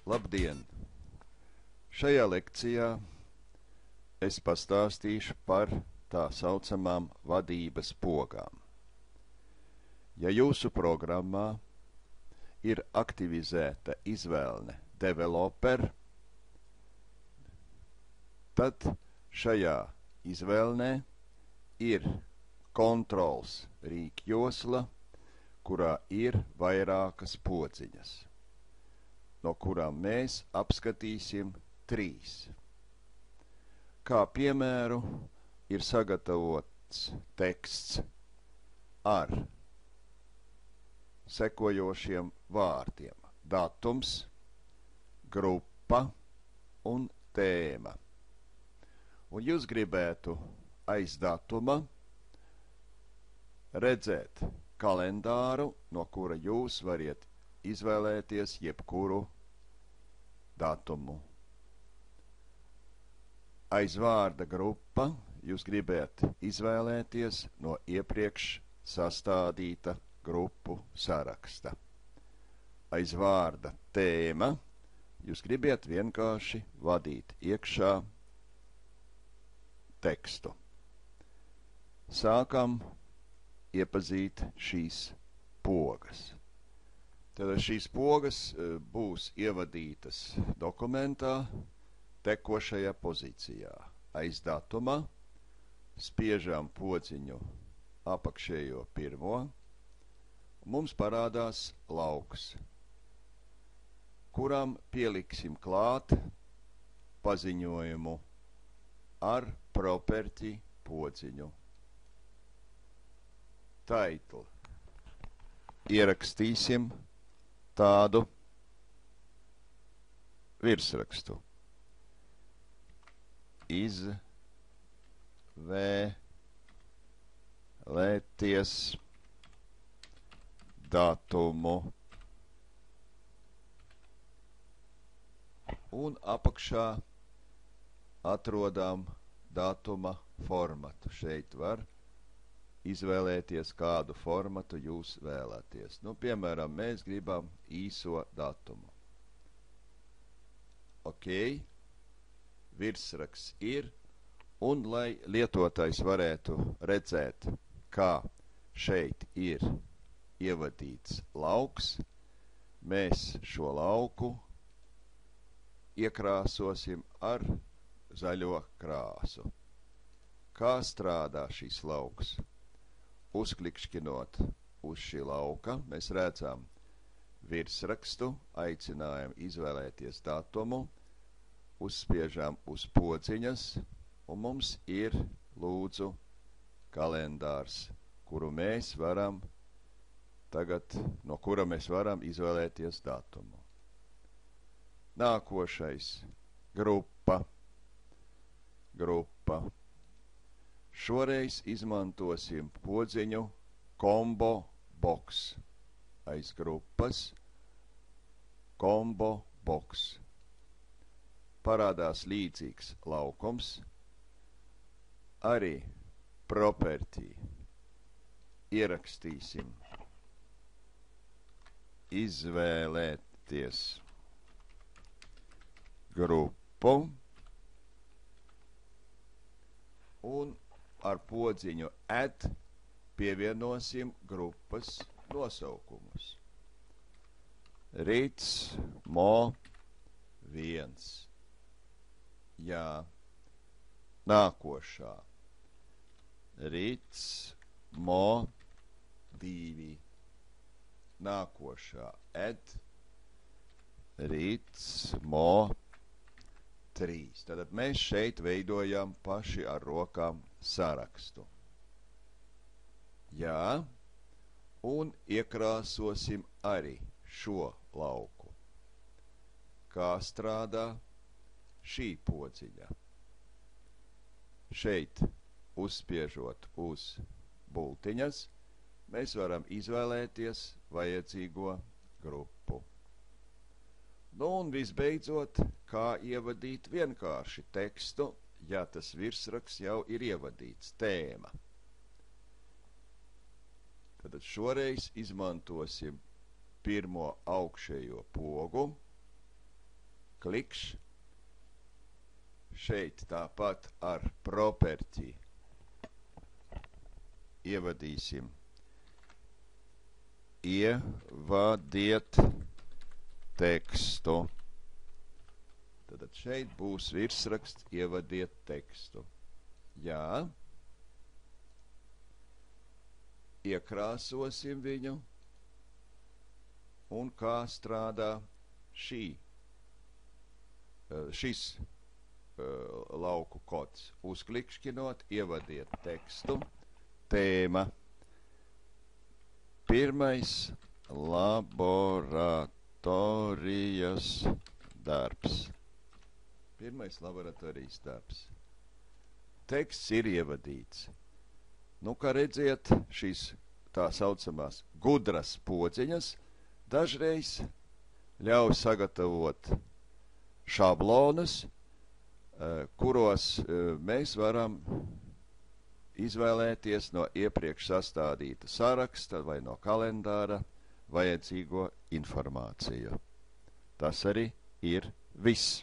Labdien! Šajā lekcijā es pastāstīšu par tā saucamām vadības pogām. Ja jūsu programmā ir aktivizēta izvēlne developer, tad šajā izvēlnē ir kontrols rīkjosla, kurā ir vairākas podziņas, no kurām mēs apskatīsim 3. Kā piemēru ir sagatavots teksts ar sekojošiem vārdiem: datums, grupa un tēma. Un jūs gribētu aiz datuma redzēt kalendāru, no kura jūs variet izvēlēties jebkuru datumu. Aiz vārda grupa jūs gribētu izvēlēties no iepriekš sastādīta grupu saraksta. Aiz vārda tēma jūs gribētu vienkārši vadīt iekšā tekstu. Sākam iepazīt šīs pogas. Tad šīs pogas būs ievadītas dokumentā tekošajā pozīcijā. Aiz datuma spiežam podziņu apakšējo pirmo, un mums parādās lauks, kuram pieliksim klāt paziņojumu ar property podziņu. Title. Ierakstīsim tādu virsrakstu. Izvēlēties datumu. Un apakšā atrodam datuma formatu. Šeit var izvēlēties, kādu formatu jūs vēlaties. Piemēram, mēs gribam īso datumu. Ok, virsraksts ir, un lai lietotājs varētu redzēt, kā šeit ir ievadīts lauks, mēs šo lauku iekrāsosim ar zaļo krāsu. Kā strādā šis lauks? Uzklikšķinot uz šī lauka, mēs redzam virsrakstu, aicinājam izvēlēties datumu, uzspiežam uz podziņas, un mums ir lūdzu kalendārs, kuru mēs varam tagad, no kura mēs varam izvēlēties datumu. Nākošais grupa. Šoreiz izmantosim podziņu combo box. Aiz grupas combo box. Parādās līdzīgs laukums. Arī property. Ierakstīsim izvēlēties grupu un ar podziņu add pievienosim grupas nosaukumus. Rīts mo 1. Jā. Nākošā. Rīts mo 2. Nākošā. Add rīts mo 3. Tātad mēs šeit veidojam paši ar rokām sarakstu. Jā, un iekrāsosim arī šo lauku. Kā strādā šī podziņa? Šeit, uzspiežot uz bultiņas, mēs varam izvēlēties vajadzīgo grupu. Un visbeidzot, kā ievadīt vienkārši tekstu, ja tas virsraksts jau ir ievadīts, tēma. Tad šoreiz izmantosim pirmo augšējo pogu klikšs. Šeit tāpat ar property ievadīsim ievadiet tekstu. Tad šeit būs virsraksts ievadiet tekstu. Jā. Iekrāsosim viņu. Un kā strādā šis lauku kods. Uzklikšķinot, ievadiet tekstu. Tēma. Pirmais laboratorijas darbs. Pirmais laboratorijas darbs. Teksts ir ievadīts. Nu, kā redziet, šīs tā saucamās gudras podziņas dažreiz ļauj sagatavot šablonus, kuros mēs varam izvēlēties no iepriekš sastādīta saraksta vai no kalendāra vajadzīgo informāciju. Tas arī ir viss.